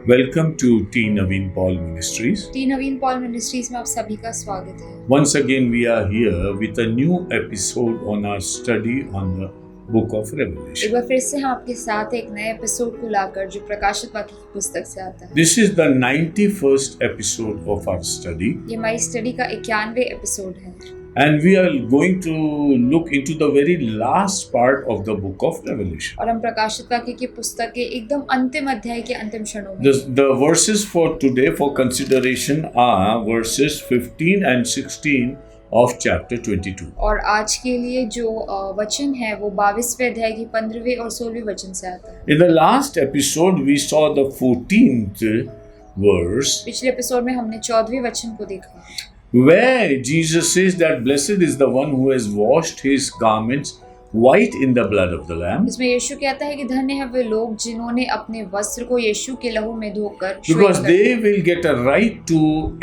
Welcome to T. Naveen Paul Ministries. T Naveen Paul ministries में आप सभी का स्वागत है। Once again, we are here with a new episode on our study on the book of एक Revelation. बार फिर से हम आपके साथ एक नए एपिसोड को लाकर जो प्रकाशित वाक्य की पुस्तक से आता है। This is the 91st episode of our study, ये हमारी स्टडी का 91वें एपिसोड है and we are going to look into the very last part of the book of Revelation. और हम प्रकाशित वाक्य की पुस्तक के एकदम अंतिम अध्याय के अंतिम क्षणों में The verses for today for consideration are verses 15 and 16 of chapter 22. और आज के लिए जो वचन है वो 22वें अध्याय की 15वें और 16वें वचन से आता है। In the last episode, we saw the 14th verse, पिछले एपिसोड में हमने 14वें वचन को देखा where Jesus says that blessed is the one who has washed his garments white in the blood of the Lamb, इसमें यीशु कहता है कि धन्य है वे लोग जिन्होंने अपने वस्त्र को यीशु के लहू में धोकर श्वेत because कर they will get a right to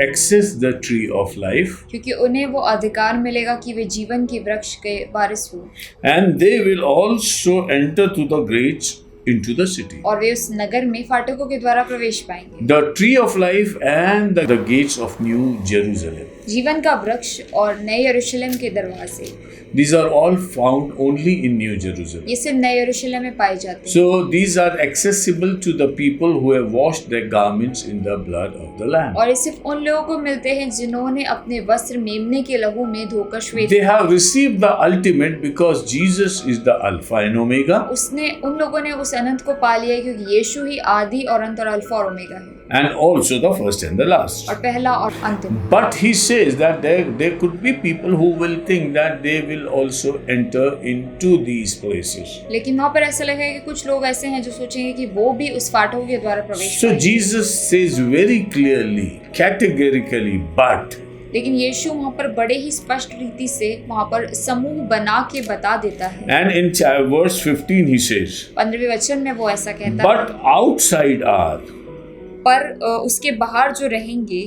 access the tree of life, क्योंकि उन्हें वो अधिकार मिलेगा कि वे जीवन के वृक्ष के वारिस हो and they will also enter through the gates into the city. और वे उस नगर में फाटकों के द्वारा प्रवेश पाएंगे। The tree of life and the gates of New Jerusalem. जीवन का वृक्ष और नए यरूशलेम के दरवाजे These are all found only in New Jerusalem. ये सिर्फ नए यरूशलेम में पाए जाते हैं। So these are accessible to the people who have washed their garments in the blood of the Lamb. और ये सिर्फ उन लोगों को मिलते हैं जिन्होंने अपने वस्त्र मेमने के लहू में धोकर श्वेत They have received the ultimate because Jesus is the Alpha and Omega, उसने उन लोगों ने उस अनंत को पा लिया है क्योंकि यीशु ही आदि और अंत और अल्फा और ओमेगा है and also the first and the last. और पहला और अंतिम। But he says that there could be people who will think that they will also enter into these places. लेकिन वहाँ पर ऐसा लगेगा कि कुछ लोग ऐसे हैं जो सोचेंगे कि वो भी उस फाटकों के द्वारा प्रवेश So करेंगे। Jesus says very clearly, categorically, but लेकिन यीशु वहाँ पर बड़े ही स्पष्ट रीति से वहाँ पर समूह बना के बता देता है। and in verse 15 he says, 15वें वचन में वो ऐसा कहता है but outside are पर उसके बाहर जो रहेंगे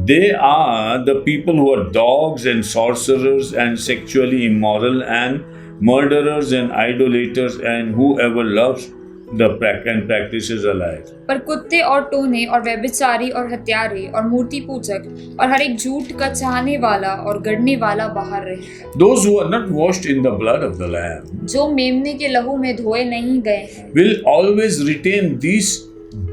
they are the people who are dogs and sorcerers and sexually immoral and murderers and idolaters and whoever loves the and practices a lie. पर कुत्ते और टोने और व्यभिचारी और हत्यारे और मूर्ति पूजक और हर एक झूठ का चाहने वाला और गढ़ने वाला बाहर रहे। Those who are not washed in the blood of the Lamb जो मेमने के लहू में धोए नहीं गए हैं will always retain these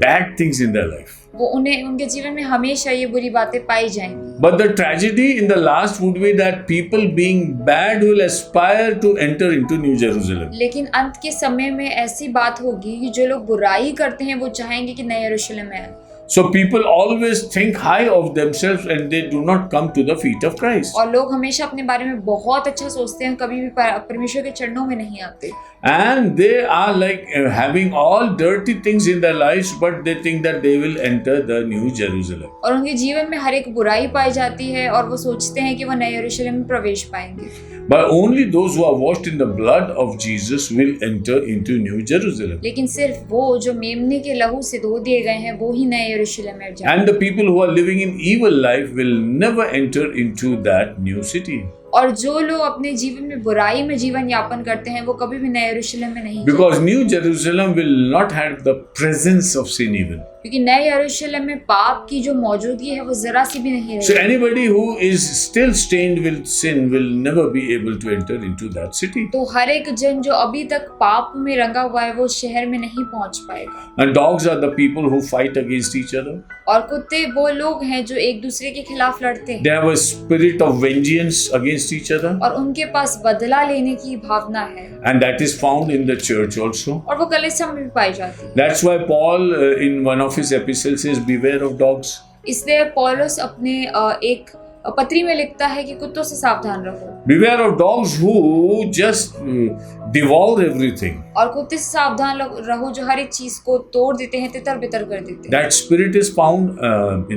bad things in their life. वो उन्हें उनके जीवन में हमेशा ये बुरी बातें पाई जाएंगी। But the tragedy in the last would be that people being bad will aspire to enter into New Jerusalem. लेकिन अंत के समय में ऐसी बात होगी कि जो लोग बुराई करते हैं वो चाहेंगे कि नए यरूशलेम में आए। So people always think high of themselves and they do not come to the feet of Christ. और लोग हमेशा अपने बारे में बहुत अच्छा सोचते हैं, कभी भी परमेश्वर के चरणों में नहीं आते। And they are like having all dirty things in their lives, but they think that they will enter the New Jerusalem. और उनके जीवन में हर एक बुराई पाई जाती है और वो सोचते हैं कि वो नए यरूशलेम में प्रवेश पाएंगे। But only those who are washed in the blood of Jesus will enter into New Jerusalem. लेकिन सिर्फ वो जो मेमने के लहू से धो दिए गए हैं वो ही नए यरूशलेम में जाएंगे। And the people who are living in evil life will never enter into that new city. और जो लोग अपने जीवन में बुराई में जीवन यापन करते हैं वो कभी भी नए यरूशलेम में नहीं Because New Jerusalem will not have the presence of sin even. क्योंकि नए यरूशलेम में पाप की जो मौजूदगी है वो जरा सी भी नहीं So रहेगी। anybody who is still stained with sin will never be able to enter into that city. तो हर एक जन जो अभी तक पाप में रंगा हुआ है वो शहर में नहीं पहुंच पाएगा। And dogs are the people who fight against each other. और कुत्ते वो लोग हैं जो एक दूसरे के खिलाफ लड़ते हैं They have a spirit of vengeance against each other. और उनके पास बदला लेने की भावना है And that is found in the church also. और वो कलीसिया में भी पाई जाती है। That's why Paul in one of his epistles says, beware of dogs. इसलिए पौलुस अपने एक पत्री में लिखता है कि कुत्तों से सावधान रहो। Beware of dogs who just devour everything. और कुत्ते से सावधान रहो जो हर एक चीज को तोड़ देते हैं, तितर बितर कर देते हैं। That spirit is found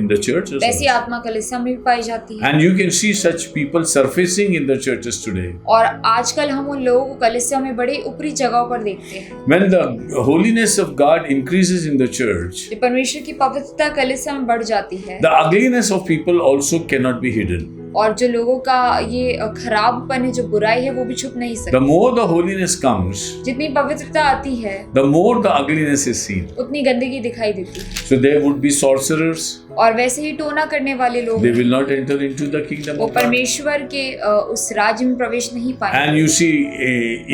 in the church as वैसी well. आत्मा कलीसिया में भी पाई जाती है। And you can see such people surfacing in the churches today. और आजकल हम उन लोगों को कलीसिया में बड़े ऊपरी जगहों पर देखते हैं। When the holiness of God increases in the church, जब परमेश्वर की पवित्रता कलीसिया में बढ़ जाती है the ugliness of people also cannot be hidden. और जो लोगों का ये खराबपन है, जो बुराई है, वो भी छुप नहीं The सकती। more the holiness comes, जितनी पवित्रता आती है the more the ugliness is seen. उतनी गंदगी दिखाई देती है। So there would be sorcerers. और वैसे ही टोना करने वाले लोग They will not enter into the kingdom वो of God. परमेश्वर के उस राज्य में प्रवेश नहीं पाएंगे। And you see,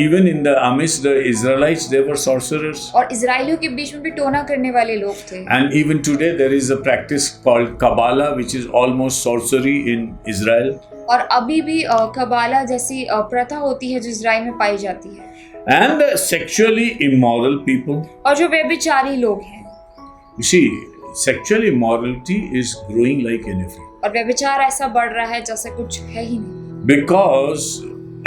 even in the amidst the Israelites, there were sorcerers. और इजराइलियों के बीच में भी टोना करने वाले लोग थे। And even today, there is a practice called Kabbalah, which is almost sorcery in Israel. और अभी भी कबाला जैसी प्रथा होती है जो इजराइल में पाई जाती है। And the sexually immoral people. और जो व्यभिचारी लोग हैं, You see, sexual immorality is growing like anything. और व्यभिचार ऐसा बढ़ रहा है जैसे कुछ है ही नहीं। Because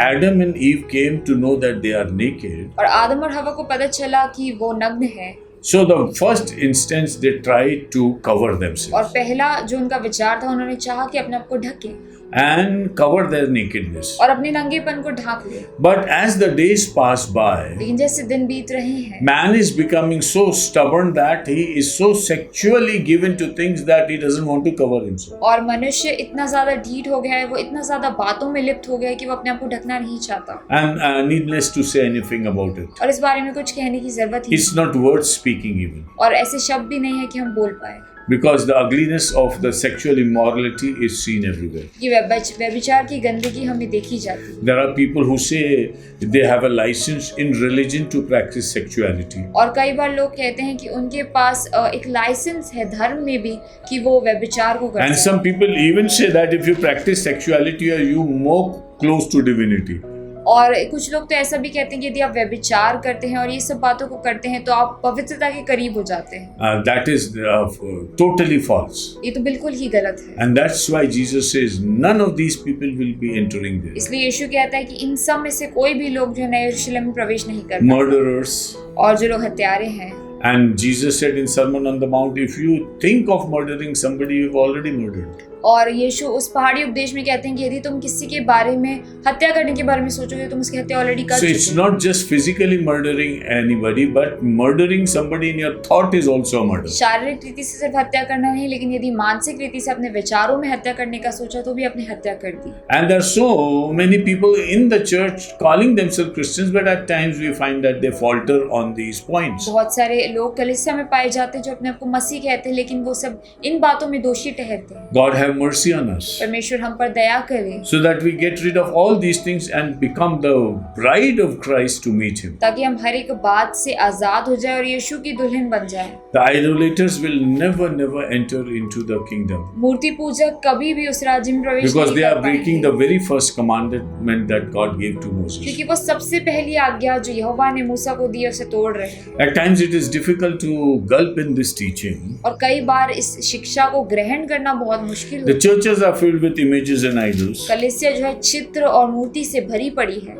Adam and Eve came to know that they are naked. और आदम और हवा को पता चला कि वो नग्न है। So the first instance they tried to cover और themselves पहला जो उनका विचार था, उन्होंने चाहा कि अपने आप को ढके and cover their nakedness. और अपने नंगेपन को ढांक ले। But as the days pass by, लेकिन जैसे दिन बीत रहे हैं, man is becoming so stubborn that he is so sexually given to things that he doesn't want to cover himself. और मनुष्य इतना ज्यादा ढीठ हो गया है, वो इतना ज्यादा बातों में लिप्त हो गया है कि वो अपने आप को ढकना नहीं चाहता। And needless to say anything about it. और इस बारे में कुछ कहने की जरूरत ही It's not worth speaking even. और ऐसे शब्द भी नहीं है कि हम बोल पाए, Because the ugliness of the sexual immorality is seen everywhere. कि व्यभिचार की गंदगी हमें देखी जाती है। There are people who say they have a license in religion to practice sexuality. और कई बार लोग कहते हैं कि उनके पास एक लाइसेंस है धर्म में भी कि वो व्यभिचार को And करते some people even say that if you practice sexuality, you more close to divinity. और कुछ लोग तो ऐसा भी कहते हैं कि यदि आप व्यभिचार करते हैं और ये सब बातों को करते हैं तो आप पवित्रता के करीब हो जाते हैं। That is totally false. ये तो बिल्कुल ही गलत है। And that's why Jesus says none of these people will be entering there. इसलिए यीशु कहता है कि इन सब में से कोई भी लोग जो नए यरूशलेम में प्रवेश नहीं करते। Murderers. और जो लोग हत्यारे हैं। And Jesus said in Sermon on the Mount, if you think of murdering somebody, you've already murdered. और यीशु उस पहाड़ी उपदेश में कहते हैं कि यदि तुम किसी के बारे में हत्या करने के बारे में सोचोगे तो तुम उसकी हत्या ऑलरेडी कर So चुके it's हो। not just physically murdering anybody, but murdering somebody in your thought is also a murder. शारीरिक रीति से सिर्फ हत्या करना नहीं, लेकिन यदि मानसिक रीति से अपने विचारों में हत्या करने का सोचा तो भी अपनी हत्या कर दी। And there are so many people in the church calling themselves Christians, but at times we find that they falter on these points. बहुत सारे लोग कलीसिया में पाए जाते हैं जो अपने आप को मसीह कहते हैं, लेकिन वो सब इन बातों में दोषी ठहरते हैं। God have mercy on us, परमेश्वर हम पर दया करे so that we get rid of all these things and become the bride of Christ to meet Him. ताकि हम हर एक बात से आजाद हो जाए और यीशु की दुल्हन बन जाए। The idolaters will never enter into the kingdom मूर्ति पूजक कभी भी उस राज्य में प्रवेश because नहीं they कर are breaking पाएंगे, the very first commandment that God gave to Moses. क्योंकि वो सबसे पहली आज्ञा जो यहोवा ने मूसा को दी उसे तोड़ रहे हैं। At times it is difficult to gulp in this teaching. और कई बार इस शिक्षा को ग्रहण करना बहुत मुश्किल The होता है। churches are filled with images and idols. कलीसिया जो है चित्र और मूर्ति से भरी पड़ी है।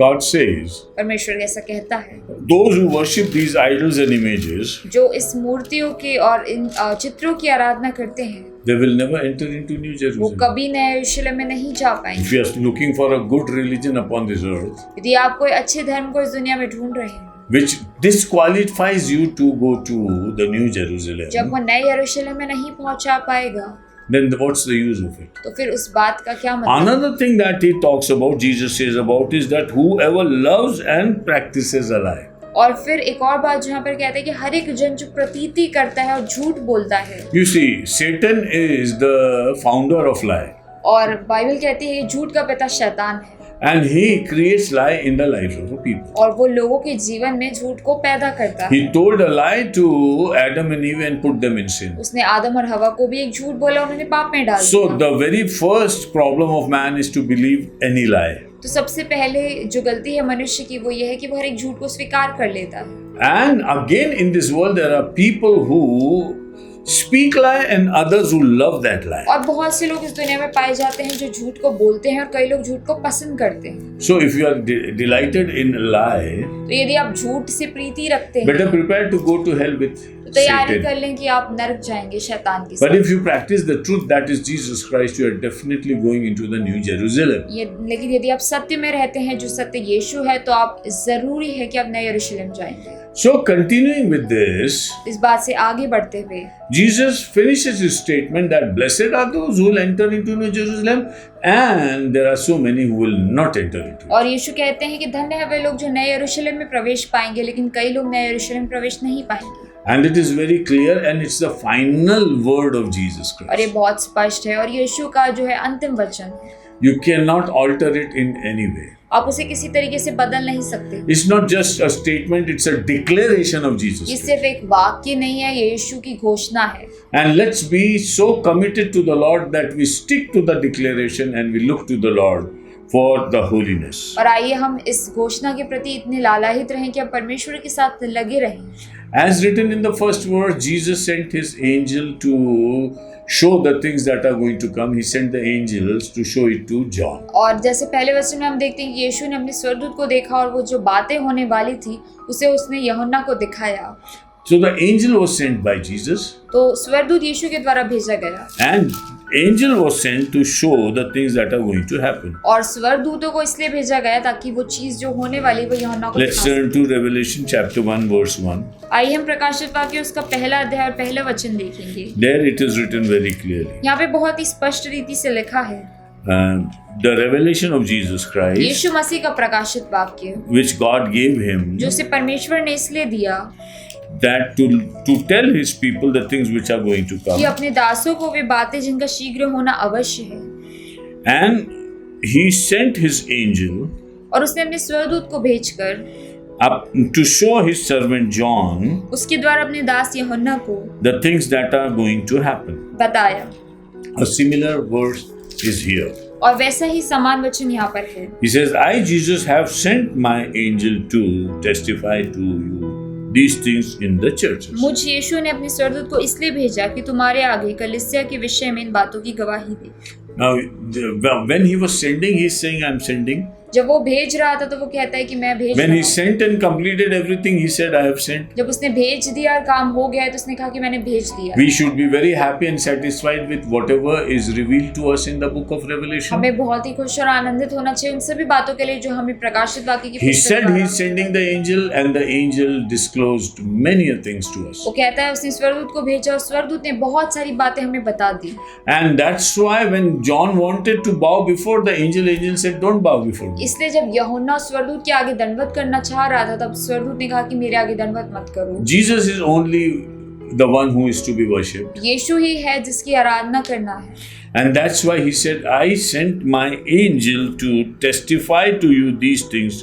God says, परमेश्वर ऐसा कहता है, those who worship these idols and images, जो इस मूर्तियों के और इन चित्रों की आराधना करते हैं they will never enter into New वो Jerusalem. कभी नए यरूशलेम में नहीं जा If पाएंगे। you are looking for a good religion upon this earth, यदि आप कोई अच्छे धर्म को इस दुनिया में ढूंढ रहे हैं which disqualifies you to go to the New जब Jerusalem, वो नए यरूशलेम में नहीं पहुंचा पाएगा then what's the use of it? तो फिर उस बात का क्या मतलब। Another thing that he talks about, Jesus says about, is that whoever loves and practices a lie. और फिर एक और बात जो यहाँ पर कहते हैं कि हर एक जन जो प्रतीति करता है और झूठ बोलता है, You see, Satan is the founder of lie. और बाइबल कहती है ये झूठ का पिता शैतान है And he creates lie in the lives of the people. और वो लोगों के जीवन में झूठ को पैदा करता है। He told a lie to Adam and Eve and put them in sin. उसने आदम और हवा को भी एक झूठ बोला, उन्होंने पाप में डाल So दिया। the very first problem of man is to believe any lie. तो सबसे पहले जो गलती है मनुष्य की वो ये है कि वो हर एक झूठ को स्वीकार कर लेता है। And again in this world there are people who speak lie and others who love that lie. और बहुत से लोग इस दुनिया में पाए जाते हैं जो झूठ को बोलते हैं और कई लोग झूठ को पसंद करते हैं। So if you are delighted in lie, तो यदि आप झूठ से प्रीति रखते हैं better prepare to go to hell with तो तैयारी Satan. कर लें कि आप नरक जाएंगे शैतान के But साथ। if you practice the truth that is Jesus Christ, you are definitely going into the New Jerusalem. लेकिन यदि आप सत्य में रहते हैं जो सत्य यीशु है तो आप जरूरी है कि आप नए यरूशलेम जाएंगे। So, continuing with this, इस बात से आगे बढ़ते हुए Jesus finishes his statement that blessed are those who will enter into New Jerusalem, and there are so many who will not enter into it. और यीशु कहते हैं कि धन्य है वे लोग जो नए यरूशलेम में प्रवेश पाएंगे, लेकिन कई लोग नए यरूशलेम में प्रवेश नहीं पाएंगे। And it is very clear, and it's the final word of Jesus और ये Christ. बहुत स्पष्ट है और यीशु का जो है अंतिम वचन है, You cannot alter it in any way. आप उसे किसी तरीके से बदल नहीं सकते। It's not just a statement, it's a declaration of Jesus ये Christ. सिर्फ एक वाक्य नहीं है, ये यीशु की घोषणा है। And let's be so committed to the Lord that we stick to the declaration and we look to the Lord for the holiness. और आइए हम इस घोषणा के प्रति इतने लालायित रहें कि हम परमेश्वर के साथ लगे रहें। As written in the first verse, Jesus sent his angel to show the things that are going to come. He sent the angels to show it to John. और जैसे पहले वचन में हम देखते हैं कि यीशु ने अपने स्वर्गदूत को देखा और वो जो बातें होने वाली थी उसे उसने यूहन्ना को दिखाया। So the angel was sent by Jesus, तो स्वर्गदूत यीशु के द्वारा भेजा गया and angel was sent to show the things that are going to happen. और स्वर्गदूतों को इसलिए भेजा गया ताकि वो चीज जो होने वाली वो यूहन्ना को Let's दिखा turn to Revelation chapter 1 verse 1. सके। आइए हम प्रकाशित वाक्य उसका पहला अध्याय और पहला वचन देखेंगे। There it is written very clearly. यहाँ पे बहुत ही स्पष्ट रीति से लिखा है, The revelation of Jesus Christ, यीशु मसीह का प्रकाशित वाक्य which God gave him, जो उसे परमेश्वर ने इसलिए दिया that to tell his people the things which are going to कि come. अपने दासों को वे बातें जिनका शीघ्र होना अवश्य है। And he sent his angel और उसने अपने स्वर्गदूत को भेजकर up to show his servant John उसके द्वारा अपने दास यूहन्ना को the things that are going to happen. बताया। A similar verse is here. और वैसा ही समान वचन यहाँ पर है। He says, I, Jesus, have sent my angel to testify to you these things in the churches. मुझ यीशु ने अपने स्वर्गदूत को इसलिए भेजा कि तुम्हारे आगे कलीसिया के विषय में इन बातों की गवाही दे। Now, when he was sending, he's saying, I'm sending. जब वो भेज रहा था तो वो कहता है कि मैं भेज When रहा he हूँ। sent and completed everything, he said, I have sent. जब उसने भेज दिया और काम हो गया है तो उसने कहा कि मैंने भेज दिया। We should be very happy and satisfied with whatever is revealed to us in the book of Revelation. हमें बहुत ही खुश और आनंदित होना चाहिए उन सभी बातों के लिए जो हमें प्रकाशित वाक्य की He पुस्तक said द्वारा- he's sending the angel, and the angel disclosed many things to us. वो कहता है उसने स्वर्गदूत को भेजा और स्वर्गदूत ने बहुत सारी बातें हमें बता दी। And that's why when John wanted to bow before the angel, angel said, don't bow before me. इसलिए जब यूहन्ना स्वर्गदूत के आगे दंडवत करना चाह रहा था तब स्वर्गदूत ने कहा कि मेरे आगे दंडवत मत करो। Jesus is only the one who is to be worshipped. यीशु ही है जिसकी आराधना करना है। And that's why he said, I sent my angel to testify to you these things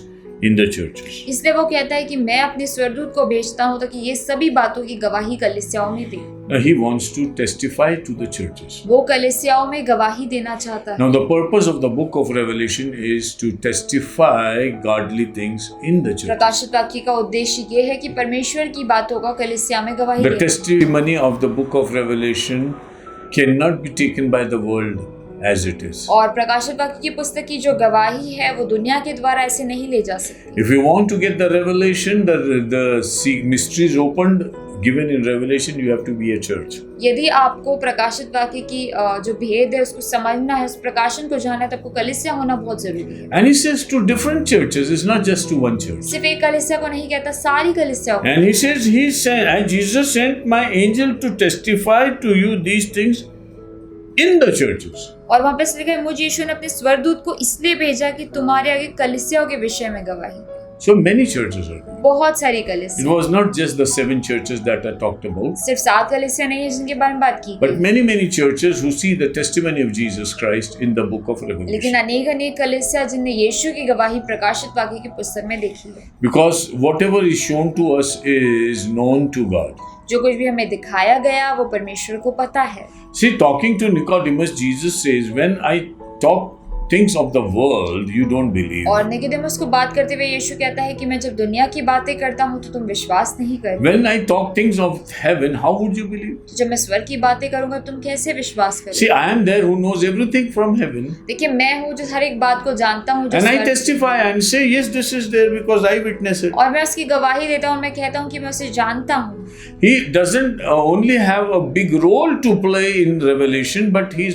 in the churches. इसलिए वो कहता है कि मैं अपने स्वर्गदूत को भेजता हूँ ताकि ये सभी बातों की गवाही कलीसियाओं में दे। Now, he wants to testify to the churches. वो कलीसियाओं में गवाही देना चाहता है। Now, the purpose of the book of Revelation is to testify godly things in the church. प्रकाशित वाक्य का उद्देश्य ये है कि परमेश्वर की बातों का कलीसिया में गवाही The देना। testimony of the book of Revelation cannot be taken by the world as it is. और प्रकाशित वाक्य की पुस्तक की जो गवाही है वो दुनिया के द्वारा ऐसे नहीं ले जा सकती। If you want to get the revelation, the mysteries opened, given in Revelation, you have to be a church. यदि आपको प्रकाशित वाक्य की जो भेद है उसको समझना है, उस प्रकाशन को जानना है, तो आपको कलीसिया होना बहुत जरूरी है। And he says to different churches, it's not just to one church. सिर्फ एक कलीसिया को नहीं कहता, सारी कलीसिया को। And he says, and Jesus sent my angel to testify to you these things in the churches. और वहाँ पे लिखा है मुझ यीशु ने अपने स्वर्गदूत को इसलिए भेजा कि तुम्हारे आगे कलीसियाओं के विषय में गवाही। So many churches are there. बहुत सारी It कलीसिया, was not just the 7 churches that are talked about, सिर्फ 7 कलीसिया नहीं है जिनके बारे में बात की but गई, many churches who see the testimony of Jesus Christ in the book of लेकिन Revelation. अनेक कलीसिया जिनने यीशु की गवाही प्रकाशित वाक्य की पुस्तक में देखी है। Because whatever is shown to us is known to God. जो कुछ भी हमें दिखाया गया वो परमेश्वर को पता है। See, talking to Nicodemus, Jesus says, when I talk things of the world, you don't believe. और निकोदेमुस को बात करते हुए यीशु कहता है कि मैं जब दुनिया की बातें करता हूँ तो तुम विश्वास नहीं करते। When I talk things of heaven, how would you believe? जब मैं स्वर्ग की बातें करूंगा तुम कैसे विश्वास See, करोगे? I am there who knows everything from heaven. देखिए मैं हूँ जो हर एक बात को जानता हूँ, जो And I स्वर्ग- testify and say, yes, this is there because I witness it. और मैं उसकी गवाही देता हूँ, मैं कहता हूँ कि मैं उसे जानता हूँ। He doesn't only have a big role to play in Revelation, but he's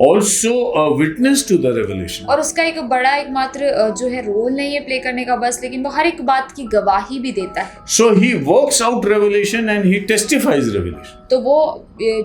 also a witness to the revelation. और उसका एक बड़ा एकमात्र जो है रोल नहीं है प्ले करने का बस, लेकिन वो हर एक बात की गवाही भी देता है। So he works out revelation and he testifies revelation. तो वो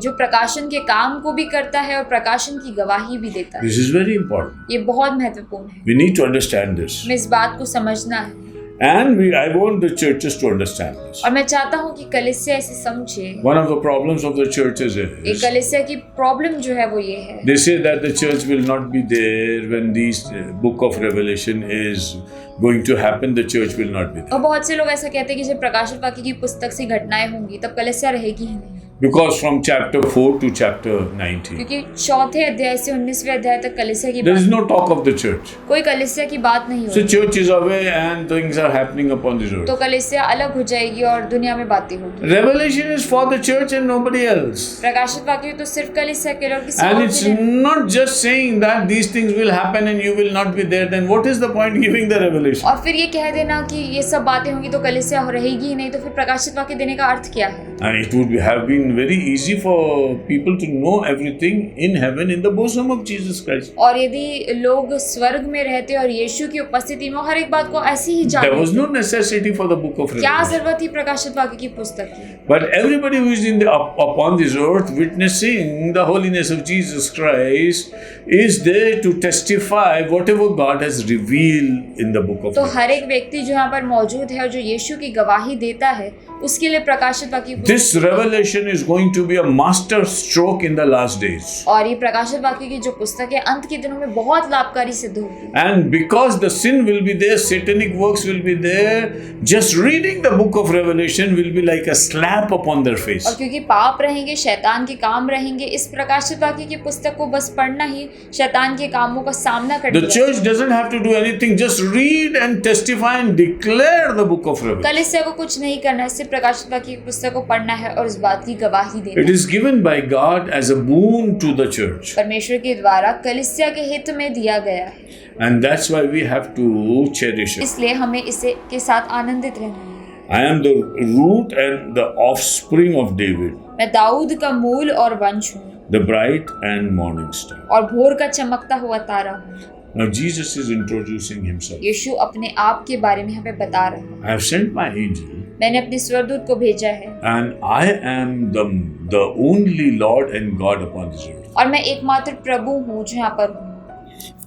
जो प्रकाशन के काम को भी करता है और प्रकाशन की गवाही भी देता है। This is very important. ये बहुत महत्वपूर्ण है, We need to understand this. हमें इस बात को समझना है। And I want the churches to understand this. और मैं चाहता हूँ कि कलीसिया इसे समझे। One of the problems of the churches एक is कलीसिया की प्रॉब्लम जो है वो ये है, they say that the church will not be there when this book of Revelation is going to happen. The church will not be और there. बहुत से लोग ऐसा कहते हैं कि जब प्रकाशित वाक्य की पुस्तक से घटनाएं होंगी तब कलीसिया रहेगी ही नहीं, Because from chapter 4 to chapter 19, क्योंकि चौथे अध्याय से 19वें अध्याय तक कलीसिया की there is बात, no talk of the church. कोई कलीसिया की बात नहीं So होगी। church is away and things are happening upon this तो earth. कलीसिया अलग हो जाएगी और दुनिया में बातें होगी। Revelation is for the church and nobody else. प्रकाशित वाक्य तो सिर्फ कलीसिया के लिए और किसी And और it's के लिए नहीं। not just saying that these things will happen and you will not be there. Then what is the point giving the revelation? और फिर ये कह देना कि ये सब बातें होंगी तो कलीसिया रहेगी ही नहीं, तो फिर प्रकाशित वाक्य देने का अर्थ क्या है? And it would have been very easy for people to know everything in heaven in the bosom of Jesus Christ. और यदि लोग स्वर्ग में रहते और यीशु की उपस्थिति में हर एक बात को ऐसे ही There was जानते, no necessity for the book of क्या Revelation. जरूरत थी प्रकाशित वाक्य की पुस्तक की? But everybody who is in the upon this earth witnessing the holiness of Jesus Christ is there to testify whatever God has revealed in the book of तो Revelation. हर एक व्यक्ति जो यहाँ पर मौजूद है और जो यीशु की गवाही देता है, उसके लिए प्रकाशित वाक्य की This revelation is going to be a master stroke in the last days. और ये प्रकाशित वाक्य की जो पुस्तक है अंत के दिनों में बहुत लाभकारी सिद्ध होगी। And because the sin will be there, satanic works will be there, just reading the book of Revelation will be like a slap upon their face. और क्योंकि पाप रहेंगे, शैतान के काम रहेंगे, इस प्रकाशित वाक्य की पुस्तक को बस पढ़ना ही शैतान के कामों का सामना कर The church doesn't have to do anything, just read and testify and declare the book of Revelation. कलीसिया को कुछ नहीं करना है, सिर्फ प्रकाशित वाक्य की पुस्तक को पढ़ना है और इस बात की गवाही देना It है। is given by God as a boon to the church. परमेश्वर के द्वारा कलीसिया के हित में दिया गया है, And that's why we have to cherish it. इसलिए हमें इसे के साथ आनंदित रहना है। I am the root and the offspring of David, मैं दाऊद का मूल और वंश हूँ the bright and morning star. और भोर का चमकता हुआ तारा हूँ। Now Jesus is introducing himself. यीशु अपने आप के बारे में हमें बता रहा है। I have sent my angel मैंने अपने स्वर्गदूत को भेजा है and I am the only Lord and God upon this earth. और मैं एकमात्र प्रभु हूँ जो यहाँ पर हूँ।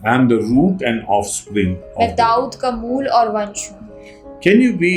I am the root and offspring मैं of David. दाऊद का मूल और वंश हूँ। Can you be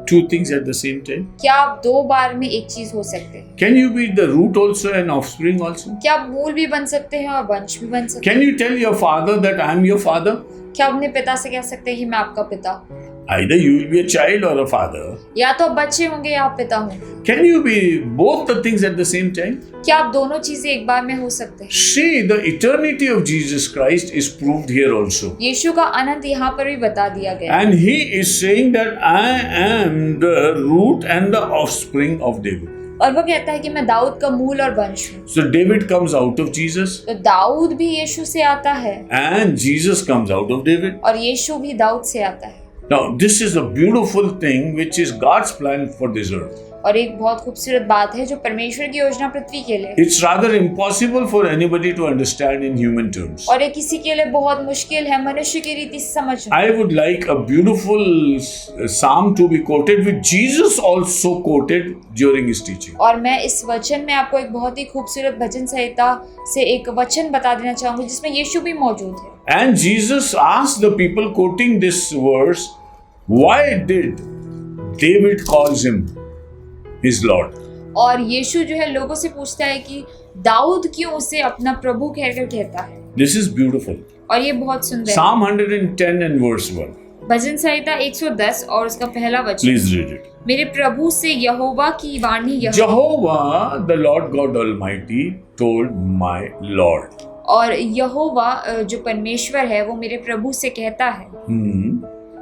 two things at the same time? क्या आप दो बार में एक चीज हो सकते हैं? Can you be the root also and offspring also? क्या आप मूल भी बन सकते हैं और वंश भी बन सकते हैं? Can you tell your father that I am your father? क्या अपने पिता से कह सकते हैं कि मैं आपका पिता हूँ? Either you will be a child or a father. या तो आप बच्चे होंगे या आप पिता होंगे। Can you be both the things at the same time? क्या आप दोनों चीजें एक बार में हो सकते हैं? See, the eternity of Jesus Christ is proved here also. यीशु का अनंत यहाँ पर भी बता दिया गया है। And he is saying that I am the root and the offspring of David. और वो कहता है कि मैं दाऊद का मूल और वंश हूँ। So David comes out of Jesus तो दाऊद भी यीशु से आता है and Jesus comes out of David. और यीशु भी दाऊद से आता है। Now, this is a beautiful thing which is God's plan for this earth. और एक बहुत खूबसूरत बात है जो परमेश्वर की योजना पृथ्वी के लिए, It's rather impossible for anybody to understand in human terms. और ये किसी के लिए बहुत मुश्किल है मनुष्य की रीति से समझना। I would like a beautiful psalm to be quoted which Jesus also quoted during his teaching. और मैं इस वचन में आपको एक बहुत ही खूबसूरत भजन संहिता से एक वचन बता देना चाहूंगी जिसमें यीशु भी मौजूद है। And Jesus asked the people quoting this verse, why did David calls him his Lord? और यीशु जो है लोगों से पूछता है कि दाऊद क्यों उसे अपना प्रभु कहकर कहता है। This is beautiful. और ये बहुत सुंदर है। Psalm 110 and verse 1. भजन संहिता 110 और उसका पहला वचन, Please read it. मेरे प्रभु से यहोवा की वाणी यह, Jehovah, the Lord God Almighty, told my Lord. और यहोवा जो परमेश्वर है वो मेरे प्रभु से कहता है,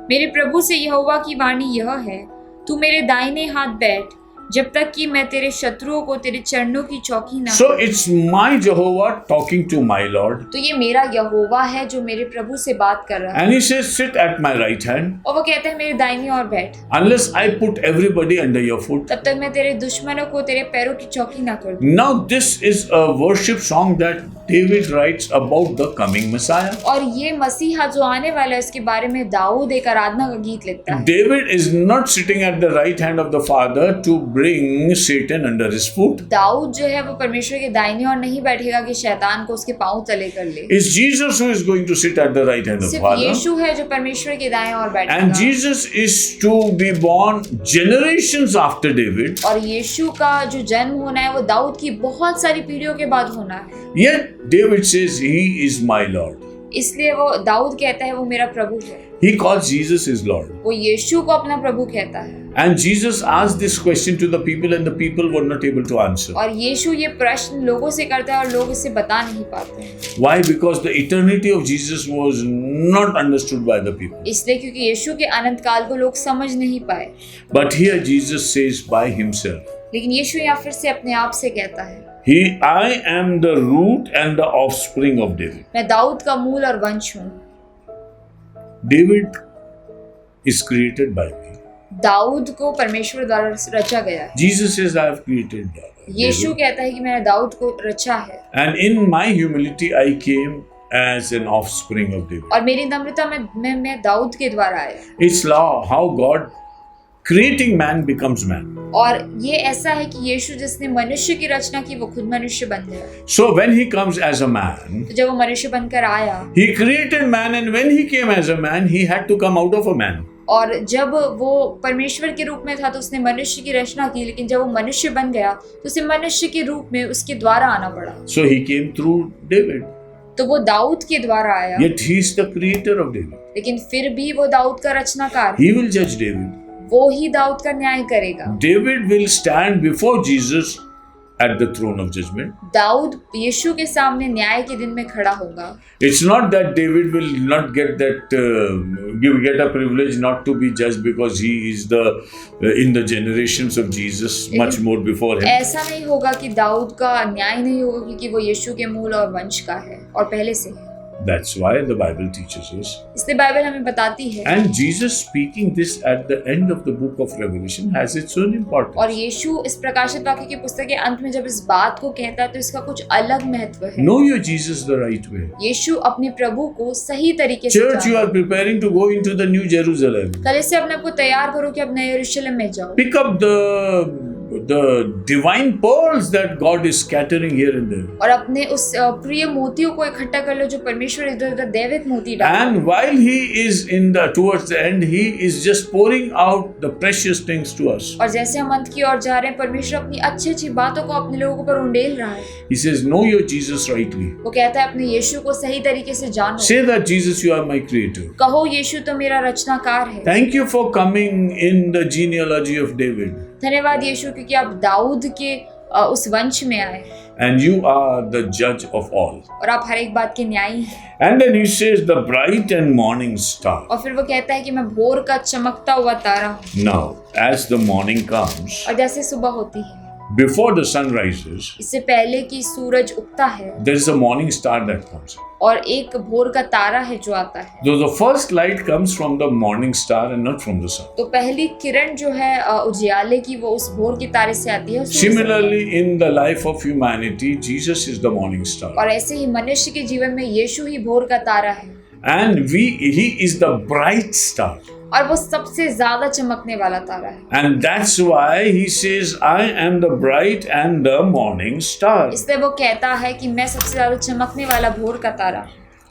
मेरे प्रभु से यहोवा की वाणी यह है, तू मेरे दाहिने हाथ बैठ जब तक कि मैं तेरे शत्रुओं को तेरे चरणों की चौकी ना। So it's my Jehovah talking to my Lord. तो ये मेरा यहोवा है जो मेरे प्रभु से बात कर रहा है। And he says, sit at my right hand. और वो कहता है मेरे दाहिनी ओर बैठ, Unless I put everybody under your foot. तब तक मैं तेरे दुश्मनों को तेरे पैरों की चौकी ना कर दूं। Now this is a worship song that David writes about the coming Messiah. और ये मसीहा जो आने वाला है उसके बारे में दाऊद एक आराधना का गीत लिखता है। David is not sitting at the right hand of the Father to bring Satan under his foot. Dawood जो है वो परमेश्वर के दाहिने और नहीं बैठेगा कि शैतान को उसके पांव तले कर ले। It's Jesus who is going to sit at the right hand of the सिर्फ Father. यीशु है जो परमेश्वर के दाएं और बैठेगा। And Jesus is to be born generations after David. और यीशु का जो जन्म होना है वो दाऊद की बहुत सारी पीढ़ियों के बाद होना है। Yet David says, He is my Lord. इसलिए वो दाऊद कहता है वो मेरा प्रभु है। He calls Jesus his Lord. वो यीशु को अपना प्रभु कहता है। And Jesus asked this question to the people and the people were not able to answer. और यीशु ये प्रश्न लोगों से करता है और लोग इसे बता नहीं पाते। Why? Because the eternity of Jesus was not understood by the people. इसलिए क्योंकि यीशु के अनंत काल को लोग समझ नहीं पाए। But here Jesus says by himself, लेकिन यीशु यहाँ फिर से अपने आप से कहता है, I am the root and the offspring of David. मैं दाऊद का मूल और वंश हूँ। David is created by me. Dawood को परमेश्वर द्वारा रचा गया है। Jesus says, I have created David. यीशु कहता है कि मैंने दाऊद को रचा है। And in my humility, I came as an offspring of David. और मेरी नम्रता में मैं दाऊद के द्वारा आया। It's how God creating man becomes man. और ये ऐसा है कि यीशु जिसने मनुष्य की रचना की वो खुद मनुष्य बन गया। So when he comes as a man, तो जब वो मनुष्य बनकर आया, he created man, and when he came as a man, he had to come out of a man. और जब वो परमेश्वर के रूप में था तो उसने मनुष्य की रचना की, लेकिन जब वो मनुष्य बन गया तो उसे मनुष्य के रूप में उसके द्वारा आना पड़ा। So he came through David. तो वो दाऊद के द्वारा आया। Yet he is the creator of David. लेकिन फिर भी वो दाऊद का रचनाकार है। He will judge David. वो ही दाऊद का न्याय करेगा। David will stand before Jesus at the throne of judgment. Dawood यीशु के सामने न्याय के दिन में खड़ा होगा। It's not that David will not get that get a privilege not to be judged because he is in the generations of Jesus much more before him. ऐसा नहीं होगा कि दाऊद का न्याय नहीं होगा क्योंकि वो यीशु के मूल और वंश का है और पहले से है। That's why the Bible teaches us. इसलिए बाइबल हमें बताती है। And Jesus speaking this at the end of the book of Revelation has its own importance. और यीशु इस प्रकाशित वाक्य की पुस्तक के अंत में जब इस बात को कहता है तो इसका कुछ अलग महत्व है। Know your Jesus the right way. यीशु अपने प्रभु को सही तरीके से Church, you are preparing to go into the New Jerusalem. कल से अपने आप को तैयार करो कि अब नए यरूशलेम में जाओ। Pick up the divine pearls that God is scattering here and there. और अपने उस प्रिय मोतियों को इकट्ठा कर लो जो परमेश्वर इधर-उधर दैविक मोती डाल। And while he is towards the end, he is just pouring out the precious things to us. और जैसे हम अंत की ओर जा रहे हैं परमेश्वर अपनी अच्छी-अच्छी बातों को अपने लोगों पर उंडेल रहा है। He says, know your Jesus rightly. वो कहता है अपने यीशु को सही तरीके से जानो। Say that Jesus, you are my creator. कहो यीशु तो मेरा रचनाकार है। Thank you for coming in the genealogy of David. धन्यवाद यीशु क्योंकि आप दाऊद के उस वंश में आए। And you are the judge of all. और आप हर एक बात के न्यायी हैं। And then he says, the bright and morning star. और फिर वो कहता है कि मैं भोर का चमकता हुआ तारा हूँ। Now, as the morning comes, और जैसे सुबह होती है, before the sun rises, इससे पहले कि सूरज उगता है, there is a morning star that comes. और एक भोर का तारा है जो आता है। Though the first light comes from the morning star and not from the sun. तो पहली किरण जो है उजियाले की वो उस भोर के तारे से आती है। Similarly, in the life of humanity, Jesus is the morning star. और ऐसे ही मनुष्य के जीवन में यीशु ही भोर का तारा है। And he is the bright star. और वो सबसे ज्यादा चमकने वाला तारा है। And that's why he says, I am the bright and the morning star. इसलिए वो कहता है कि मैं सबसे ज्यादा चमकने वाला भोर का तारा।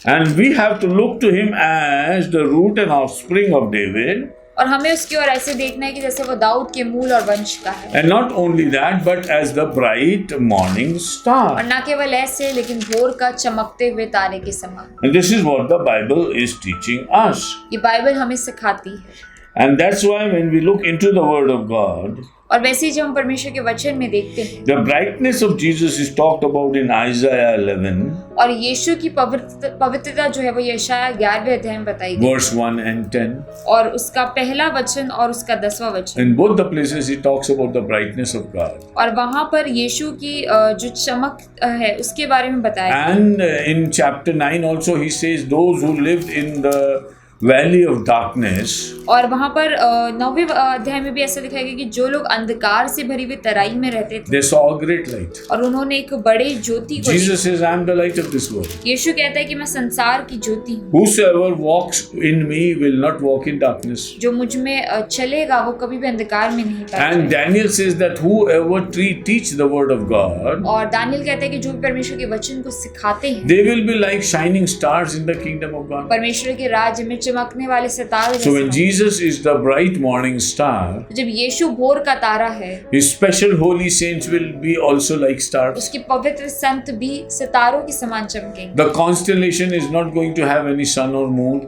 And we have to look to him as the root and offspring of David. और हमें उसकी ओर ऐसे देखना है कि जैसे वो दाऊद के मूल और वंश का है। And not only that, but as the bright morning star. और ना केवल ऐसे लेकिन भोर का चमकते हुए तारे के समान। And this is what the Bible is teaching us. ये बाइबल हमें सिखाती है। And that's why when we look into the Word of God, और वैसे ही जब हम परमेश्वर के वचन में देखते हैं, the brightness of Jesus is talked about in Isaiah 11, और यीशु की पवित्रता जो है वो यशायाह 11वें अध्याय में बताई गई। verse 1 and 10. और उसका पहला वचन और उसका 10वां वचन। In both the places, he talks about the brightness of God. और वहाँ पर यीशु की जो चमक है उसके बारे में बताया। And in chapter 9 also, he says, those who lived in the valley of darkness, और वहाँ पर 9वें अध्याय में भी ऐसा दिखाया गया कि जो लोग अंधकार से भरी हुई तराई में रहते थे they saw a great light. और उन्होंने एक बड़े ज्योति को Jesus says, I am the light of this world. देखा। यीशु कहता है कि मैं संसार की ज्योति हूँ, Whosoever walks in me will not walk in darkness. जो मुझ में चलेगा वो कभी भी अंधकार में नहीं And पाएगा। Daniel says that whoever teach the word of God, और दानियल कहता है कि जो भी परमेश्वर के वचन को सिखाते हैं they will be like shining stars in the kingdom of God. परमेश्वर के राज्य में चमकने वाले सितारे So when जैसे। Jesus is the bright morning star, जब यीशु भोर का तारा है, his special holy saints will be also like stars. उसके पवित्र संत भी सितारों के समान चमकेंगे। The constellation is not going to have any sun or moon.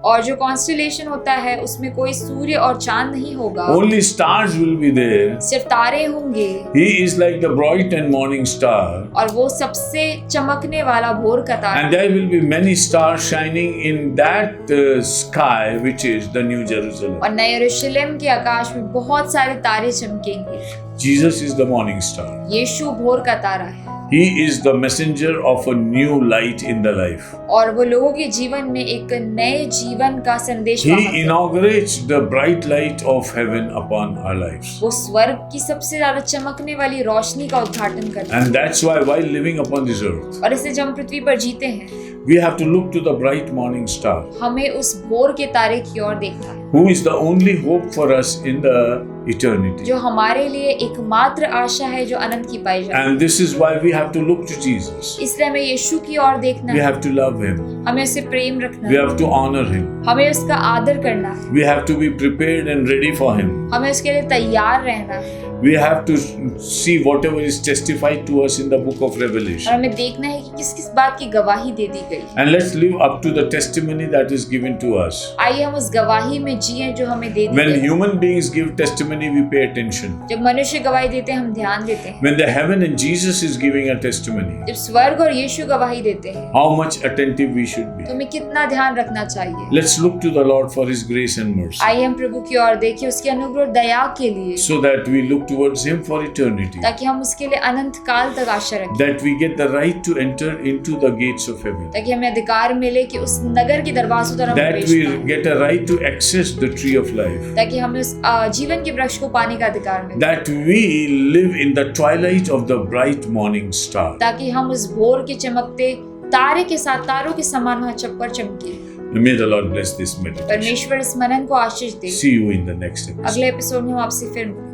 और जो कॉन्स्टेलेशन होता है उसमें कोई सूर्य और चांद नहीं होगा, Only stars will be there. सिर्फ तारे होंगे। He is like the bright and morning star. और वो सबसे चमकने वाला भोर का तारा। And there will be many stars shining in that sky, which is the New Jerusalem. और नए यरूशलेम के आकाश में बहुत सारे तारे चमकेंगे। Jesus is the morning star. यीशु भोर का तारा है He is the messenger of a new light in the life. और वो लोगों के जीवन में एक नए जीवन का संदेश He वाहक है। inaugurates the bright light of heaven upon our lives. वो स्वर्ग की सबसे ज्यादा चमकने वाली रोशनी का उद्घाटन करता है। And that's why while living upon this earth, और इसे जब हम पृथ्वी पर जीते हैं we have to look to the bright morning star, हमें उस भोर के तारे की ओर देखना है, who is the only hope for us in the eternity. जो हमारे लिए एकमात्र आशा है जो अनंत की पाई जाए। And this is why we have to look to Jesus. इसलिए हमें यीशु की ओर देखना We है, have to love him. हमें उसे प्रेम रखना We है, have to honor him. हमें उसका आदर करना है, We have to be prepared and ready for him. हमें उसके लिए तैयार रहना है We have to see whatever is testified to us in the book of और Revelation. हमें देखना है कि किस किस बात की गवाही दे दी गई। And let's live up to the testimony that is given to us. आइए हम उस गवाही में जिए जो हमें दे दी When गई। human beings give testimony, we pay attention. जब मनुष्य गवाही देते हैं हम ध्यान देते हैं। When the heaven and Jesus is giving a testimony, जब स्वर्ग और यीशु गवाही देते हैं how much attentive we should be. तो हमें कितना ध्यान रखना चाहिए। Let's look to the Lord for his grace and mercy, आइए हम प्रभु की ओर देखें उसके अनुग्रह और दया के लिए, so that we look towards him for eternity, ताकि हम उसके लिए अनंत काल तक आशा रखें, that we get the right to enter into the gates of heaven, ताकि हमें अधिकार मिले कि उस नगर के दरवाजों तरफ that प्रवेश we पाएं, get a right to access the tree of life, ताकि हमें उस जीवन के वृक्ष को पाने का अधिकार मिले, that we live in the twilight of the bright morning star. ताकि हम उस भोर के चमकते तारे के साथ तारों के समान वहाँ चप्पर चमके। May the Lord bless this meditation. परमेश्वर इस मनन को आशीष दे। See you in the next episode. अगले एपिसोड में हम आपसे फिर मिलेंगे।